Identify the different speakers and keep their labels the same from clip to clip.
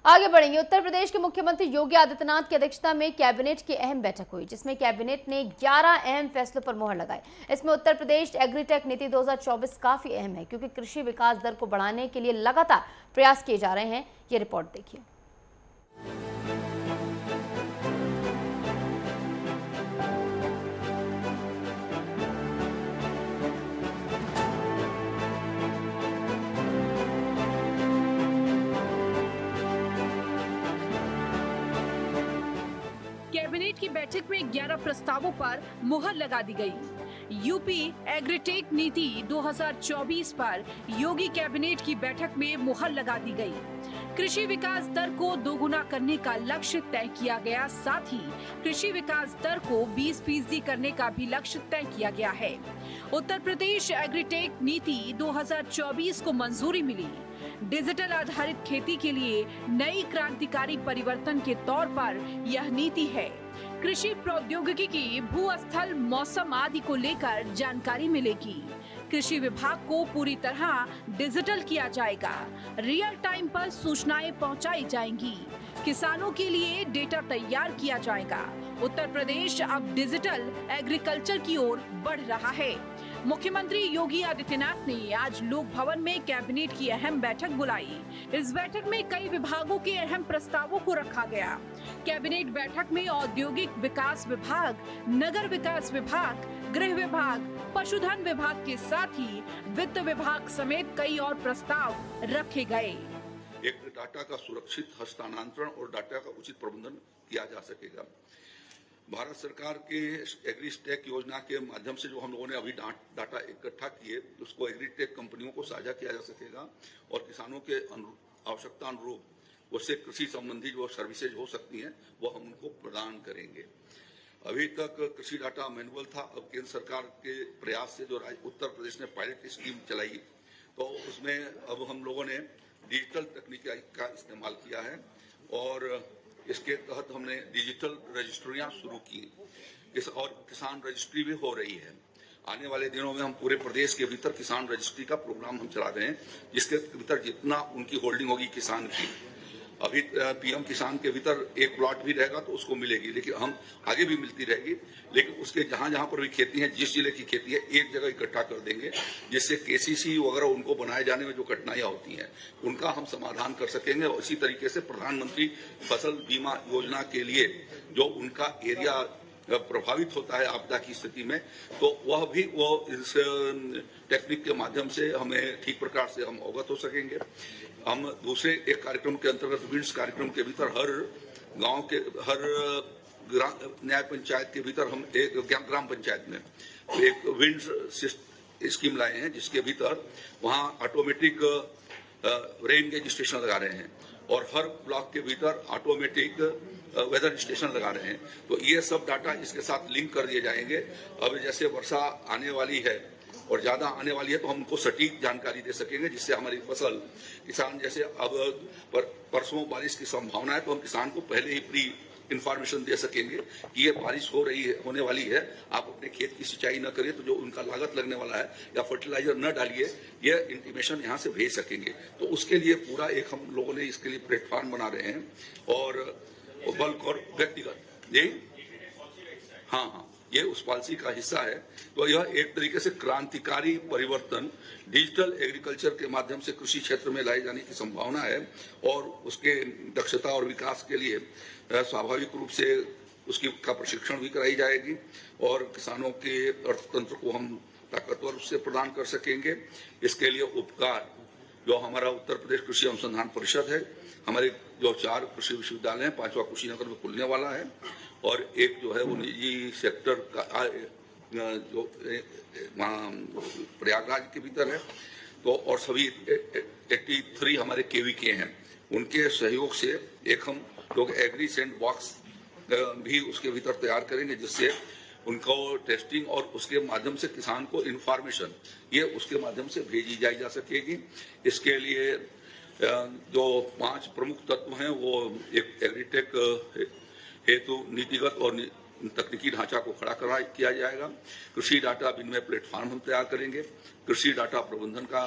Speaker 1: आगे बढ़ेंगे। उत्तर प्रदेश के मुख्यमंत्री योगी आदित्यनाथ की अध्यक्षता में कैबिनेट की अहम बैठक हुई, जिसमें कैबिनेट ने 11 अहम फैसलों पर मुहर लगाई। इसमें उत्तर प्रदेश एग्रीटेक नीति 2024 काफी अहम है, क्योंकि कृषि विकास दर को बढ़ाने के लिए लगातार प्रयास किए जा रहे हैं। ये रिपोर्ट देखिए।
Speaker 2: कैबिनेट की बैठक में 11 प्रस्तावों पर मुहर लगा दी गई। यूपी एग्रीटेक नीति 2024 पर योगी कैबिनेट की बैठक में मुहर लगा दी गई। कृषि विकास दर को दोगुना करने का लक्ष्य तय किया गया, साथ ही कृषि विकास दर को 20% करने का भी लक्ष्य तय किया गया है। उत्तर प्रदेश एग्रीटेक नीति 2024 को मंजूरी मिली। डिजिटल आधारित खेती के लिए नई क्रांतिकारी परिवर्तन के तौर पर यह नीति है। कृषि प्रौद्योगिकी की भू-स्थल, मौसम आदि को लेकर जानकारी मिलेगी। कृषि विभाग को पूरी तरह डिजिटल किया जाएगा। रियल टाइम पर सूचनाएं पहुंचाई जाएंगी। किसानों के लिए डेटा तैयार किया जाएगा। उत्तर प्रदेश अब डिजिटल एग्रीकल्चर की ओर बढ़ रहा है। मुख्यमंत्री योगी आदित्यनाथ ने आज लोक भवन में कैबिनेट की अहम बैठक बुलाई। इस बैठक में कई विभागों के अहम प्रस्तावों को रखा गया। कैबिनेट बैठक में औद्योगिक विकास विभाग, नगर विकास विभाग, गृह विभाग, पशुधन विभाग के साथ ही वित्त विभाग समेत कई और प्रस्ताव रखे गए।
Speaker 3: एक डाटा का सुरक्षित हस्तांतरण और डाटा का उचित प्रबंधन किया जा सकेगा। भारत सरकार के एग्रीटेक योजना के माध्यम से जो हम लोगों ने अभी डाटा इकट्ठा किए, उसको एग्रीटेक कंपनियों को साझा किया जा सकेगा और किसानों के आवश्यकता अनुरूप उससे कृषि संबंधी जो सर्विसेज हो सकती हैं वो हम उनको प्रदान करेंगे। अभी तक कृषि डाटा मैनुअल था। अब केंद्र सरकार के प्रयास से जो उत्तर प्रदेश ने पायलट स्कीम चलाई, तो उसमें अब हम लोगों ने डिजिटल तकनीक का इस्तेमाल किया है और इसके तहत हमने डिजिटल रजिस्ट्रियां शुरू की और किसान रजिस्ट्री भी हो रही है। आने वाले दिनों में हम पूरे प्रदेश के भीतर किसान रजिस्ट्री का प्रोग्राम हम चला रहे हैं, जिसके भीतर जितना उनकी होल्डिंग होगी किसान की, अभी पीएम किसान के भीतर एक प्लॉट भी रहेगा तो उसको मिलेगी, लेकिन हम आगे भी मिलती रहेगी। लेकिन उसके जहां जहां पर भी खेती है, जिस जिले की खेती है, एक जगह इकट्ठा कर देंगे, जिससे केसीसी वगैरह उनको बनाए जाने में जो कठिनाइयां होती हैं उनका हम समाधान कर सकेंगे। और इसी तरीके से प्रधानमंत्री फसल बीमा योजना के लिए जो उनका एरिया प्रभावित होता है आपदा की स्थिति में, तो वह भी वो इस टेक्निक के माध्यम से हमें ठीक प्रकार से हम अवगत हो सकेंगे। हम दूसरे एक कार्यक्रम के अंतर्गत विंड्स कार्यक्रम के भीतर हर गांव के हर न्याय पंचायत के भीतर हम एक ग्राम पंचायत में एक विंड्स स्कीम लाए हैं, जिसके भीतर वहां ऑटोमेटिक रेन गेज स्टेशन लगा रहे हैं और हर ब्लॉक के भीतर ऑटोमेटिक वेदर स्टेशन लगा रहे हैं। तो ये सब डाटा इसके साथ लिंक कर दिए जाएंगे। अब जैसे वर्षा आने वाली है और ज्यादा आने वाली है, तो हम उनको सटीक जानकारी दे सकेंगे, जिससे हमारी फसल किसान जैसे अब परसों बारिश की संभावना है, तो हम किसान को पहले ही प्री इंफॉर्मेशन दे सकेंगे कि ये बारिश होने वाली है, आप अपने खेत की सिंचाई न करिए, तो जो उनका लागत लगने वाला है या फर्टिलाइजर न डालिए, ये इंटीमेशन यहाँ से भेज सकेंगे। तो उसके लिए पूरा एक हम लोगों ने इसके लिए प्लेटफॉर्म बना रहे हैं और बल्क और व्यक्तिगत हाँ ये उस पॉलिसी का हिस्सा है। तो यह एक तरीके से क्रांतिकारी परिवर्तन डिजिटल एग्रीकल्चर के माध्यम से कृषि क्षेत्र में लाए जाने की संभावना है और उसके दक्षता और विकास के लिए स्वाभाविक रूप से उसकी का प्रशिक्षण भी कराई जाएगी और किसानों के अर्थतंत्र को हम ताकतवर रूप से प्रदान कर सकेंगे। इसके लिए उपकार जो हमारा उत्तर प्रदेश कृषि अनुसंधान परिषद है, हमारे जो 4 कृषि विश्वविद्यालय हैं, 5वां कुशीनगर में खुलने वाला है और एक जो है वो निजी सेक्टर का जो प्रयागराज के भीतर है, तो और सभी 83 हमारे केवीके हैं, उनके सहयोग से एक हम लोग एग्री सैंड बॉक्स भी उसके भीतर तैयार करेंगे, जिससे उनको टेस्टिंग और उसके माध्यम से किसान को इंफॉर्मेशन ये उसके माध्यम से भेजी जा सकेगी। इसके लिए जो 5 प्रमुख तत्व हैं वो एक एग्रीटेक हेतु नीतिगत और तकनीकी ढांचा को खड़ा किया जाएगा। कृषि डाटा विनिमय प्लेटफॉर्म हम तैयार करेंगे। कृषि डाटा प्रबंधन का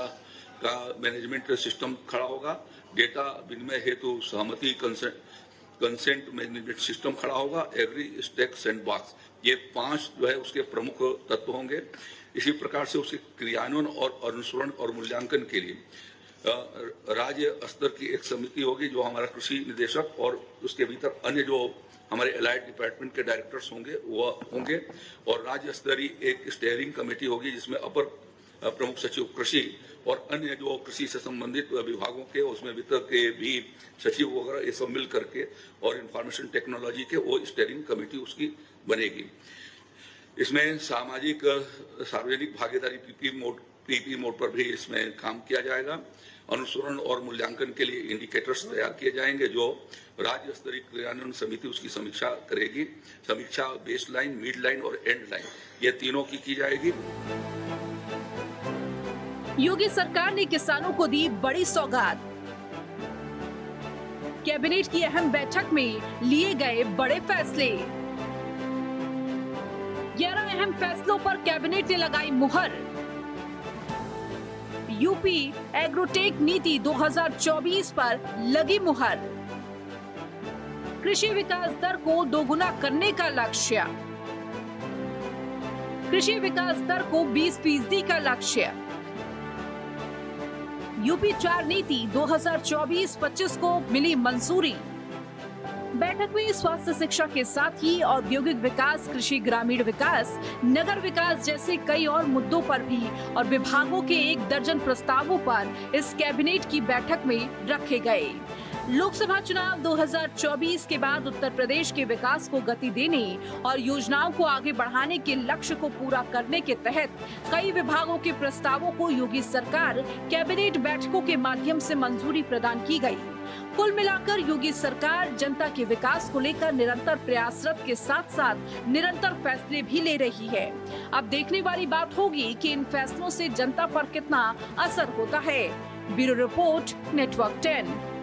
Speaker 3: मैनेजमेंट सिस्टम खड़ा होगा। डेटा विनिमय हेतु सहमति कंसेंट मैनेजमेंट सिस्टम खड़ा होगा, एग्री स्टेक सैंडबॉक्स, ये 5 जो है उसके प्रमुख तत्व होंगे। इसी प्रकार से उसके क्रियान्वयन और अनुसरण और मूल्यांकन के लिए राज्य स्तर की एक समिति होगी जो हमारा कृषि निदेशक और उसके भीतर अन्य जो हमारे एलाइड डिपार्टमेंट के डायरेक्टर्स होंगे वह होंगे, और राज्य स्तरीय एक स्टीयरिंग कमेटी होगी जिसमें अपर प्रमुख सचिव कृषि और अन्य जो कृषि से संबंधित विभागों के, उसमें वित्त के भी सचिव वगैरह ये सब मिल करके, और इंफॉर्मेशन टेक्नोलॉजी के वो स्टीयरिंग कमेटी उसकी बनेगी। इसमें सार्वजनिक भागीदारी पीपी मोड पर भी इसमें काम किया जाएगा। अनुसरण और मूल्यांकन के लिए इंडिकेटर्स तैयार किए जाएंगे जो राज्य स्तरीय क्रियान्वयन समिति उसकी समीक्षा करेगी। समीक्षा बेस लाइन, मिड लाइन और एंड लाइन, ये तीनों की जाएगी।
Speaker 2: योगी सरकार ने किसानों को दी बड़ी सौगात। कैबिनेट की अहम बैठक में लिए गए बड़े फैसले। 11 अहम फैसलों पर कैबिनेट ने लगाई मुहर। यूपी एग्रोटेक नीति 2024 पर लगी मुहर। कृषि विकास दर को दोगुना करने का लक्ष्य। कृषि विकास दर को 20% का लक्ष्य। यूपी 4 नीति 2024-25 को मिली मंजूरी। बैठक में स्वास्थ्य शिक्षा के साथ ही औद्योगिक विकास, कृषि ग्रामीण विकास, नगर विकास जैसे कई और मुद्दों पर भी और विभागों के 1 दर्जन प्रस्तावों पर इस कैबिनेट की बैठक में रखे गए। लोकसभा चुनाव 2024 के बाद उत्तर प्रदेश के विकास को गति देने और योजनाओं को आगे बढ़ाने के लक्ष्य को पूरा करने के तहत कई विभागों के प्रस्तावों को योगी सरकार कैबिनेट बैठकों के माध्यम से मंजूरी प्रदान की गई। कुल मिलाकर योगी सरकार जनता के विकास को लेकर निरंतर प्रयासरत के साथ साथ निरंतर फैसले भी ले रही है। अब देखने वाली बात होगी कि इन फैसलों से जनता पर कितना असर होता है। Bureau report, network 10।